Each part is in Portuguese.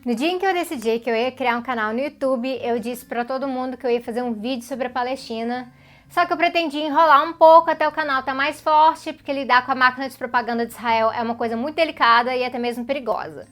No dia em que eu decidi que eu ia criar um canal no YouTube, eu disse pra todo mundo que eu ia fazer um vídeo sobre a Palestina. Só que eu pretendi enrolar um pouco até o canal estar mais forte, porque lidar com a máquina de propaganda de Israel é uma coisa muito delicada e até mesmo perigosa.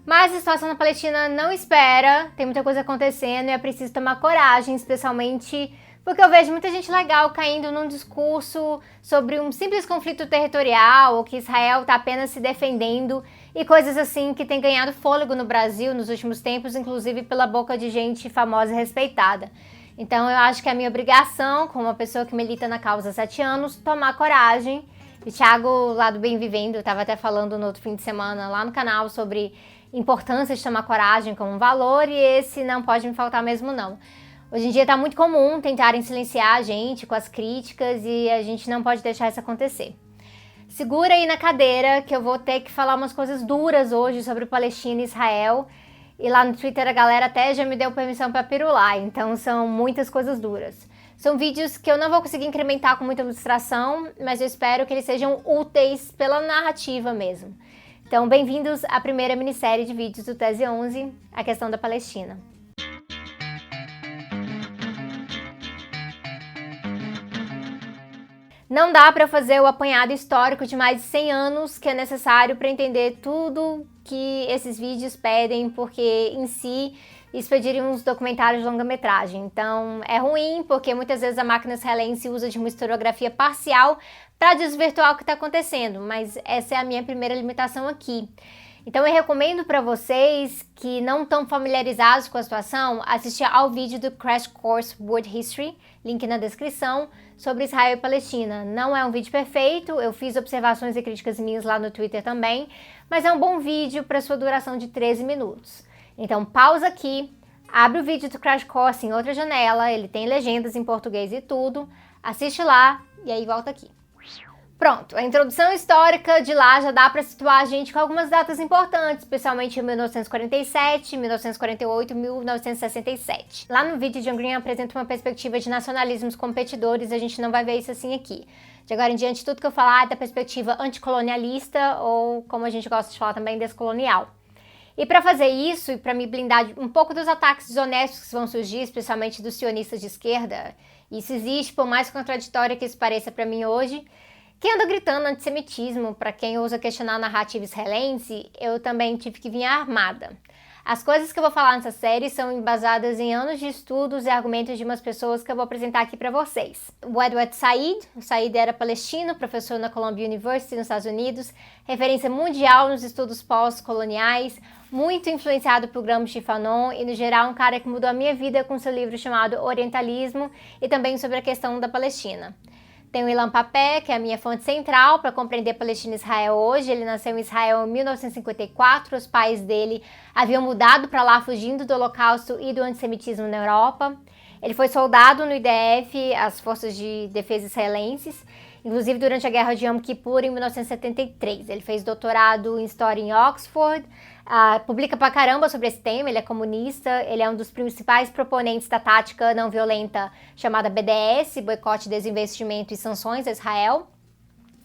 Mas a situação na Palestina não espera, tem muita coisa acontecendo e é preciso tomar coragem, especialmente porque eu vejo muita gente legal caindo num discurso sobre um simples conflito territorial ou que Israel está apenas se defendendo e coisas assim que tem ganhado fôlego no Brasil nos últimos tempos, inclusive pela boca de gente famosa e respeitada. Então eu acho que é a minha obrigação, como uma pessoa que milita na causa há 7 anos, tomar coragem. O Thiago, lá do Bem Vivendo, estava até falando no outro fim de semana lá no canal sobre importância de tomar coragem como um valor e esse não pode me faltar mesmo não. Hoje em dia tá muito comum tentarem silenciar a gente com as críticas e a gente não pode deixar isso acontecer. Segura aí na cadeira que eu vou ter que falar umas coisas duras hoje sobre Palestina e Israel. E lá no Twitter a galera até já me deu permissão para pirular, então são muitas coisas duras. São vídeos que eu não vou conseguir incrementar com muita ilustração, mas eu espero que eles sejam úteis pela narrativa mesmo. Então, bem-vindos à primeira minissérie de vídeos do Tese 11, a questão da Palestina. Não dá para fazer o apanhado histórico de mais de 100 anos que é necessário para entender tudo que esses vídeos pedem, porque em si isso pediria uns documentários de longa-metragem. Então é ruim, porque muitas vezes a máquina israelense usa de uma historiografia parcial para desvirtuar o que está acontecendo, mas essa é a minha primeira limitação aqui. Então eu recomendo para vocês que não estão familiarizados com a situação, assistir ao vídeo do Crash Course World History, link na descrição, sobre Israel e Palestina. Não é um vídeo perfeito, eu fiz observações e críticas minhas lá no Twitter também, mas é um bom vídeo para sua duração de 13 minutos. Então pausa aqui, abre o vídeo do Crash Course em outra janela, ele tem legendas em português e tudo, assiste lá e aí volta aqui. Pronto, a introdução histórica de lá já dá para situar a gente com algumas datas importantes, especialmente em 1947, 1948 e 1967. Lá no vídeo, John Green apresenta uma perspectiva de nacionalismos competidores, a gente não vai ver isso assim aqui. De agora em diante, tudo que eu falar é da perspectiva anticolonialista ou, como a gente gosta de falar também, descolonial. E para fazer isso, e para me blindar um pouco dos ataques desonestos que vão surgir, especialmente dos sionistas de esquerda, isso existe, por mais contraditório que isso pareça para mim hoje, quem anda gritando antissemitismo, para quem ousa questionar a narrativa israelense, eu também tive que vir armada. As coisas que eu vou falar nessa série são embasadas em anos de estudos e argumentos de umas pessoas que eu vou apresentar aqui para vocês. O Edward Said, o Said era palestino, professor na Columbia University nos Estados Unidos, referência mundial nos estudos pós-coloniais, muito influenciado por Gramsci Fanon e, no geral, um cara que mudou a minha vida com seu livro chamado Orientalismo e também sobre a questão da Palestina. Tem o Ilan Pappé, que é a minha fonte central para compreender Palestina e Israel hoje. Ele nasceu em Israel em 1954, os pais dele haviam mudado para lá fugindo do Holocausto e do antissemitismo na Europa. Ele foi soldado no IDF, as Forças de Defesa Israelenses, inclusive durante a Guerra de Yom Kippur em 1973. Ele fez doutorado em História em Oxford, publica pra caramba sobre esse tema, ele é comunista, ele é um dos principais proponentes da tática não violenta chamada BDS, Boicote, Desinvestimento e Sanções a Israel.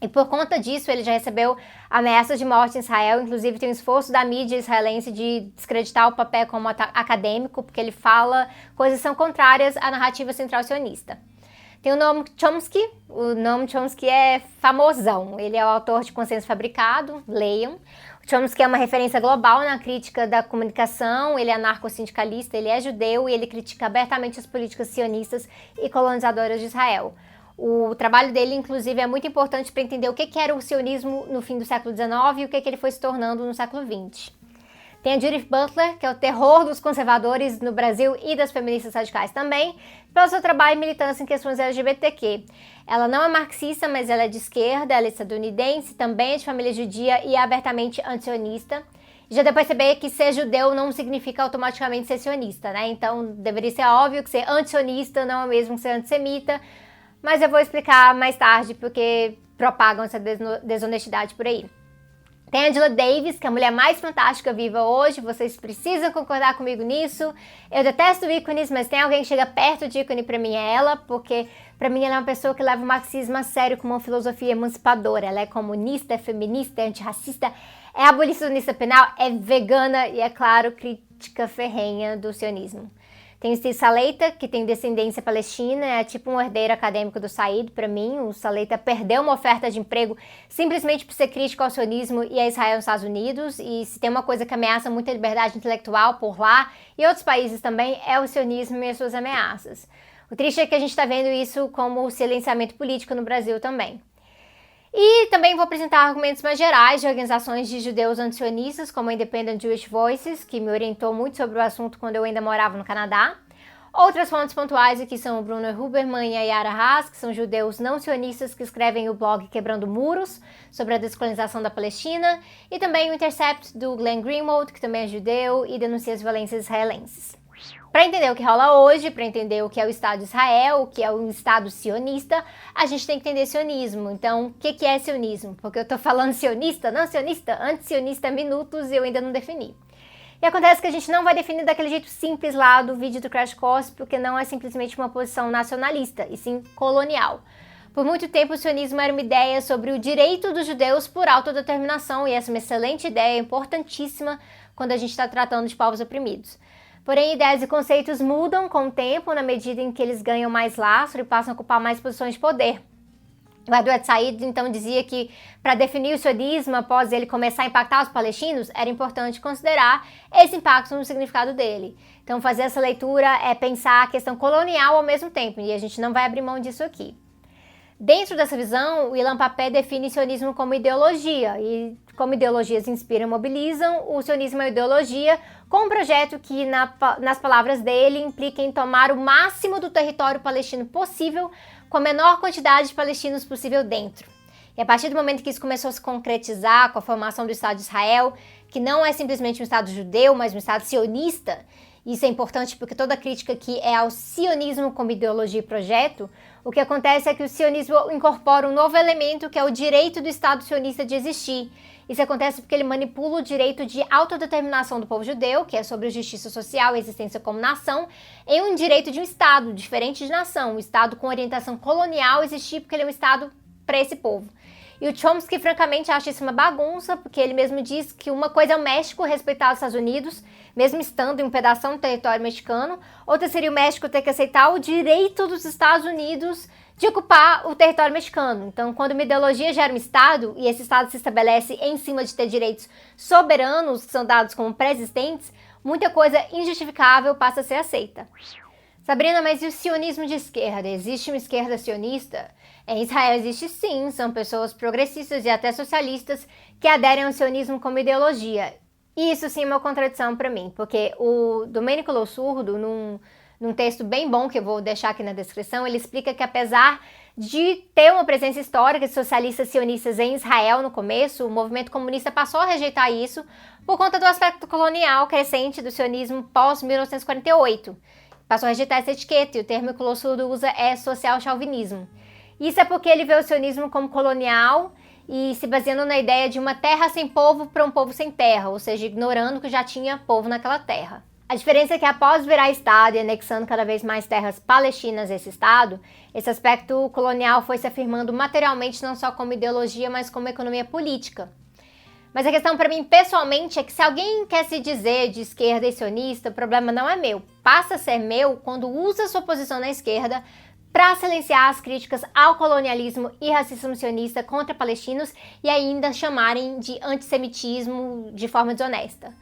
E por conta disso, ele já recebeu ameaças de morte em Israel, inclusive tem um esforço da mídia israelense de descreditar o papel como acadêmico, porque ele fala coisas que são contrárias à narrativa central sionista. Tem o Noam Chomsky, é famosão, ele é o autor de Consenso Fabricado, leiam. O Chomsky é uma referência global na crítica da comunicação, ele é anarco-sindicalista, ele é judeu e ele critica abertamente as políticas sionistas e colonizadoras de Israel. O trabalho dele, inclusive, é muito importante para entender o que era o sionismo no fim do século XIX e o que ele foi se tornando no século XX. Tem a Judith Butler, que é o terror dos conservadores no Brasil e das feministas radicais também, pelo seu trabalho e militância em questões LGBTQ. Ela não é marxista, mas ela é de esquerda, ela é estadunidense, também é de família judia e é abertamente antisionista. Já deu para perceber que ser judeu não significa automaticamente ser sionista, né? Então deveria ser óbvio que ser antisionista não é o mesmo que ser antissemita, mas eu vou explicar mais tarde porque propagam essa desonestidade por aí. Tem a Angela Davis, que é a mulher mais fantástica viva hoje, vocês precisam concordar comigo nisso. Eu detesto ícones, mas tem alguém que chega perto de ícone pra mim é ela, porque pra mim ela é uma pessoa que leva o marxismo a sério como uma filosofia emancipadora. Ela é comunista, é feminista, é antirracista, é abolicionista penal, é vegana e, é claro, crítica ferrenha do sionismo. Tem o Steve Salaita, que tem descendência palestina, é tipo um herdeiro acadêmico do Said, para mim. O Salaita perdeu uma oferta de emprego simplesmente por ser crítico ao sionismo e a Israel nos Estados Unidos, e se tem uma coisa que ameaça muito a liberdade intelectual por lá e outros países também, é o sionismo e as suas ameaças. O triste é que a gente está vendo isso como silenciamento político no Brasil também. E também vou apresentar argumentos mais gerais de organizações de judeus antisionistas, como a Independent Jewish Voices, que me orientou muito sobre o assunto quando eu ainda morava no Canadá. Outras fontes pontuais aqui são o Bruno Huberman e a Yara Haas, que são judeus não sionistas que escrevem o blog Quebrando Muros, sobre a descolonização da Palestina, e também o Intercept do Glenn Greenwald, que também é judeu e denuncia as violências israelenses. Para entender o que rola hoje, para entender o que é o Estado de Israel, o que é o Estado sionista, a gente tem que entender sionismo. Então, o que é sionismo? Porque eu estou falando sionista, não sionista, anti-sionista há minutos e eu ainda não defini. E acontece que a gente não vai definir daquele jeito simples lá do vídeo do Crash Course, porque não é simplesmente uma posição nacionalista, e sim colonial. Por muito tempo, o sionismo era uma ideia sobre o direito dos judeus por autodeterminação, e essa é uma excelente ideia, importantíssima quando a gente está tratando de povos oprimidos. Porém, ideias e conceitos mudam com o tempo na medida em que eles ganham mais lastro e passam a ocupar mais posições de poder. O Edward Said, então, dizia que para definir o sionismo, após ele começar a impactar os palestinos, era importante considerar esse impacto no significado dele. Então, fazer essa leitura é pensar a questão colonial ao mesmo tempo, e a gente não vai abrir mão disso aqui. Dentro dessa visão, o Ilan Pappé define sionismo como ideologia, e como ideologias inspiram e mobilizam, o sionismo é uma ideologia com um projeto que, nas palavras dele, implica em tomar o máximo do território palestino possível, com a menor quantidade de palestinos possível dentro. E a partir do momento que isso começou a se concretizar com a formação do Estado de Israel, que não é simplesmente um Estado judeu, mas um Estado sionista, isso é importante porque toda crítica aqui é ao sionismo como ideologia e projeto, o que acontece é que o sionismo incorpora um novo elemento que é o direito do Estado sionista de existir. Isso acontece porque ele manipula o direito de autodeterminação do povo judeu, que é sobre justiça social e existência como nação, em um direito de um Estado, diferente de nação. Um Estado com orientação colonial existir porque ele é um Estado para esse povo. E o Chomsky, francamente, acha isso uma bagunça, porque ele mesmo diz que uma coisa é o México respeitar os Estados Unidos, mesmo estando em um pedaço do território mexicano, outra seria o México ter que aceitar o direito dos Estados Unidos de ocupar o território mexicano. Então, quando uma ideologia gera um Estado, e esse Estado se estabelece em cima de ter direitos soberanos, que são dados como pré-existentes, muita coisa injustificável passa a ser aceita. Sabrina, mas e o sionismo de esquerda? Existe uma esquerda sionista? Em Israel existe sim, são pessoas progressistas e até socialistas que aderem ao sionismo como ideologia. E isso sim é uma contradição para mim, porque o Domenico Losurdo, num texto bem bom que eu vou deixar aqui na descrição, ele explica que apesar de ter uma presença histórica de socialistas sionistas em Israel no começo, o movimento comunista passou a rejeitar isso por conta do aspecto colonial crescente do sionismo pós-1948. Passou a rejeitar essa etiqueta e o termo que o Losurdo usa é social-chauvinismo. Isso é porque ele vê o sionismo como colonial e se baseando na ideia de uma terra sem povo para um povo sem terra, ou seja, ignorando que já tinha povo naquela terra. A diferença é que após virar Estado e anexando cada vez mais terras palestinas a esse Estado, esse aspecto colonial foi se afirmando materialmente não só como ideologia, mas como economia política. Mas a questão para mim, pessoalmente, é que se alguém quer se dizer de esquerda e sionista, o problema não é meu. Passa a ser meu quando usa sua posição na esquerda para silenciar as críticas ao colonialismo e racismo sionista contra palestinos e ainda chamarem de antissemitismo de forma desonesta.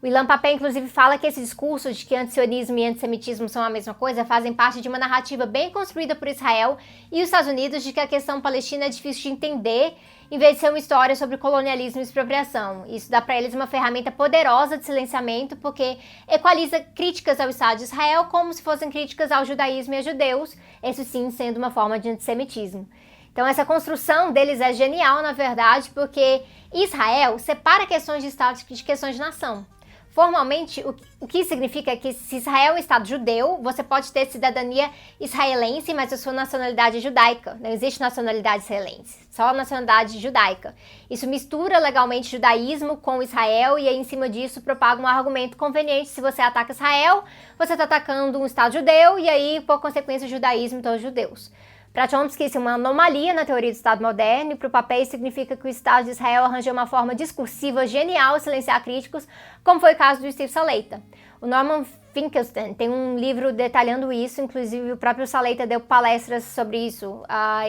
O Ilan Pappé, inclusive, fala que esse discurso de que antisionismo e antissemitismo são a mesma coisa fazem parte de uma narrativa bem construída por Israel e os Estados Unidos de que a questão palestina é difícil de entender, em vez de ser uma história sobre colonialismo e expropriação. Isso dá para eles uma ferramenta poderosa de silenciamento, porque equaliza críticas ao Estado de Israel como se fossem críticas ao judaísmo e a judeus, isso sim sendo uma forma de antissemitismo. Então essa construção deles é genial, na verdade, porque Israel separa questões de Estado de questões de nação. Formalmente, o que significa que se Israel é um Estado judeu, você pode ter cidadania israelense, mas a sua nacionalidade é judaica. Não existe nacionalidade israelense, só nacionalidade judaica. Isso mistura legalmente judaísmo com Israel e aí em cima disso propaga um argumento conveniente. Se você ataca Israel, você está atacando um Estado judeu e aí, por consequência, o judaísmo e todos os judeus. Para Chomsky, isso é uma anomalia na teoria do Estado moderno e para o Pappé isso significa que o Estado de Israel arranjou uma forma discursiva genial de silenciar críticos, como foi o caso do Steve Salaita. O Norman Finkelstein tem um livro detalhando isso, inclusive o próprio Saleita deu palestras sobre isso.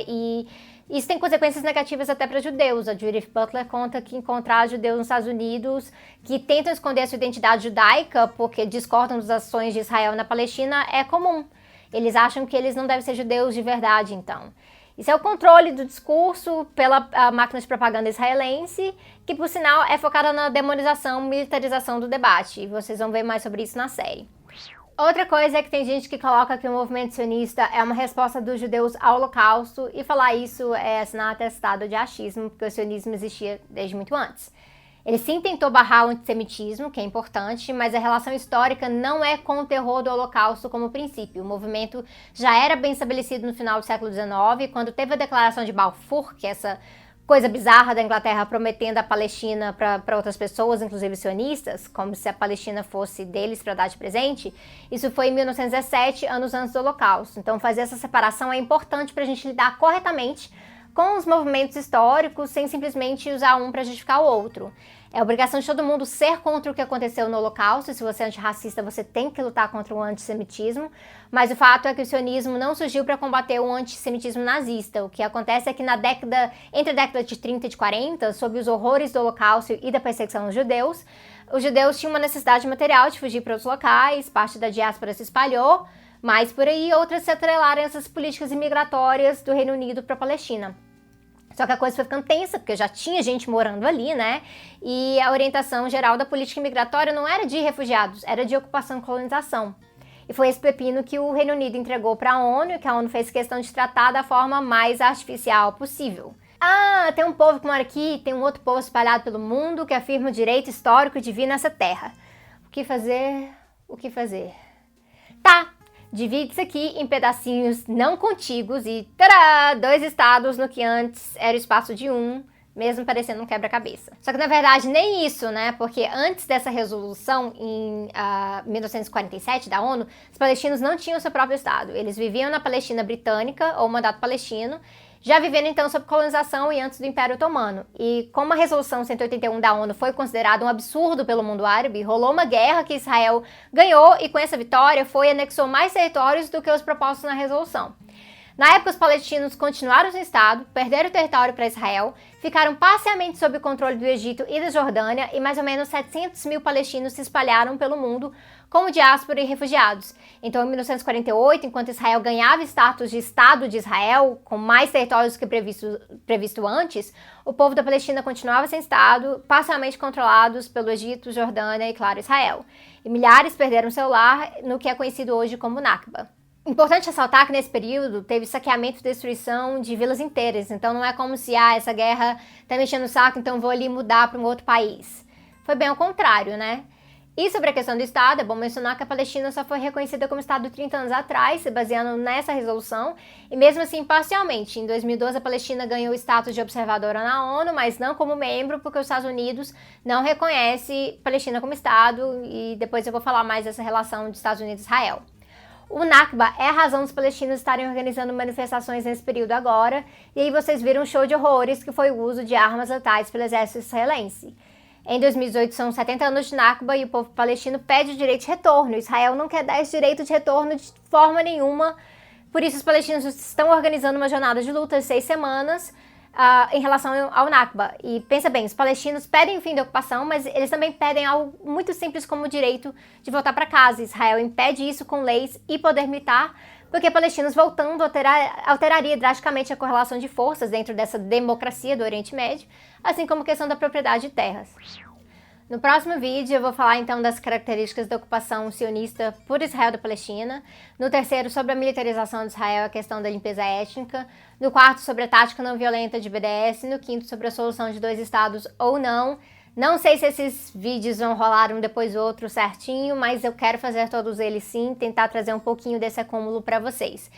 E isso tem consequências negativas até para judeus. A Judith Butler conta que encontrar judeus nos Estados Unidos que tentam esconder a sua identidade judaica porque discordam das ações de Israel na Palestina é comum. Eles acham que eles não devem ser judeus de verdade, então. Isso é o controle do discurso pela máquina de propaganda israelense, que, por sinal, é focada na demonização, militarização do debate. E vocês vão ver mais sobre isso na série. Outra coisa é que tem gente que coloca que o movimento sionista é uma resposta dos judeus ao Holocausto, e falar isso é assinar atestado de achismo, porque o sionismo existia desde muito antes. Ele sim tentou barrar o antissemitismo, que é importante, mas a relação histórica não é com o terror do Holocausto como princípio. O movimento já era bem estabelecido no final do século XIX, quando teve a Declaração de Balfour, que é essa coisa bizarra da Inglaterra prometendo a Palestina para outras pessoas, inclusive sionistas, como se a Palestina fosse deles para dar de presente. Isso foi em 1917, anos antes do Holocausto. Então fazer essa separação é importante para a gente lidar corretamente com os movimentos históricos, sem simplesmente usar um para justificar o outro. É obrigação de todo mundo ser contra o que aconteceu no Holocausto. Se você é antirracista, você tem que lutar contra o antissemitismo. Mas o fato é que o sionismo não surgiu para combater o antissemitismo nazista. O que acontece é que entre a década de 30 e de 40, sob os horrores do Holocausto e da perseguição aos judeus, os judeus tinham uma necessidade material de fugir para outros locais, parte da diáspora se espalhou, mas por aí outras se atrelaram a essas políticas imigratórias do Reino Unido para a Palestina. Só que a coisa foi ficando tensa, porque já tinha gente morando ali, né? E a orientação geral da política migratória não era de refugiados, era de ocupação e colonização. E foi esse pepino que o Reino Unido entregou para a ONU, e que a ONU fez questão de tratar da forma mais artificial possível. Tem um povo que mora aqui, tem um outro povo espalhado pelo mundo que afirma o direito histórico de vir nessa terra. O que fazer? O que fazer? Tá! Divide isso aqui em pedacinhos não contíguos e, tadá, 2 estados no que antes era o espaço de um, mesmo parecendo um quebra-cabeça. Só que na verdade nem isso, né? Porque antes dessa resolução, em 1947, da ONU, os palestinos não tinham seu próprio estado. Eles viviam na Palestina britânica, ou mandato palestino, já vivendo então sob colonização e antes do Império Otomano. E como a Resolução 181 da ONU foi considerada um absurdo pelo mundo árabe, rolou uma guerra que Israel ganhou e com essa vitória foi e anexou mais territórios do que os propostos na resolução. Na época, os palestinos continuaram no estado, perderam o território para Israel, ficaram parcialmente sob o controle do Egito e da Jordânia e mais ou menos 700 mil palestinos se espalharam pelo mundo como diáspora e refugiados. Então, em 1948, enquanto Israel ganhava status de Estado de Israel, com mais territórios do que previsto antes, o povo da Palestina continuava sem Estado, parcialmente controlados pelo Egito, Jordânia e, claro, Israel. E milhares perderam seu lar no que é conhecido hoje como Nakba. Importante ressaltar que nesse período teve saqueamento e destruição de vilas inteiras, então não é como se essa guerra tá mexendo o saco, então vou ali mudar para um outro país. Foi bem ao contrário, né? E sobre a questão do Estado, é bom mencionar que a Palestina só foi reconhecida como Estado 30 anos atrás, se baseando nessa resolução, e mesmo assim parcialmente. Em 2012 a Palestina ganhou o status de observadora na ONU, mas não como membro, porque os Estados Unidos não reconhece a Palestina como Estado, e depois eu vou falar mais dessa relação de Estados Unidos e Israel. O Nakba é a razão dos palestinos estarem organizando manifestações nesse período agora, e aí vocês viram um show de horrores que foi o uso de armas letais pelo exército israelense. Em 2018 são 70 anos de Nakba e o povo palestino pede o direito de retorno. Israel não quer dar esse direito de retorno de forma nenhuma, por isso os palestinos estão organizando uma jornada de luta de 6 semanas em relação ao Nakba. E pensa bem, os palestinos pedem o fim da ocupação, mas eles também pedem algo muito simples como o direito de voltar para casa. Israel impede isso com leis e poder militar, porque palestinos voltando alteraria drasticamente a correlação de forças dentro dessa democracia do Oriente Médio, assim como a questão da propriedade de terras. No próximo vídeo eu vou falar então das características da ocupação sionista por Israel da Palestina. No terceiro, sobre a militarização de Israel e a questão da limpeza étnica. No quarto, sobre a tática não violenta de BDS. No quinto, sobre a solução de 2 estados ou não. Não sei se esses vídeos vão rolar um depois do outro certinho, mas eu quero fazer todos eles sim, tentar trazer um pouquinho desse acúmulo para vocês.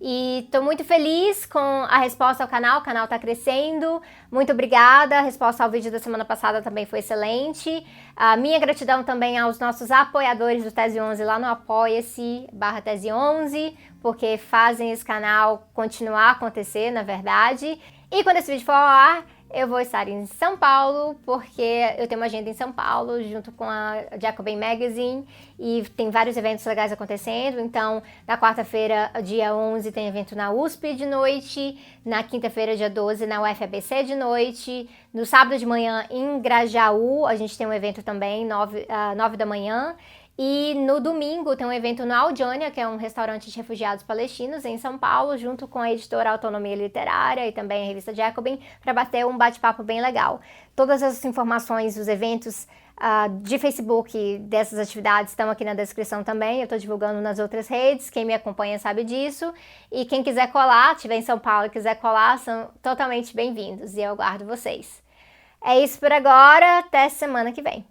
E tô muito feliz com a resposta ao canal, o canal tá crescendo, muito obrigada, a resposta ao vídeo da semana passada também foi excelente. A minha gratidão também aos nossos apoiadores do Tese 11 lá no apoia-se/Tese 11, porque fazem esse canal continuar a acontecer, na verdade. E quando esse vídeo for ao ar, Eu vou estar em São Paulo, porque eu tenho uma agenda em São Paulo, junto com a Jacobin Magazine, e tem vários eventos legais acontecendo. Então, na quarta-feira, dia 11, tem evento na USP de noite, na quinta-feira, dia 12, na UFABC de noite, no sábado de manhã, em Grajaú, a gente tem um evento também, 9 da manhã, e no domingo tem um evento no Aljânia, que é um restaurante de refugiados palestinos em São Paulo, junto com a editora Autonomia Literária e também a revista Jacobin, para bater um bate-papo bem legal. Todas as informações dos eventos de Facebook dessas atividades estão aqui na descrição também, eu estou divulgando nas outras redes, quem me acompanha sabe disso, e quem quiser colar, estiver em São Paulo e quiser colar, são totalmente bem-vindos, e eu aguardo vocês. É isso por agora, até semana que vem.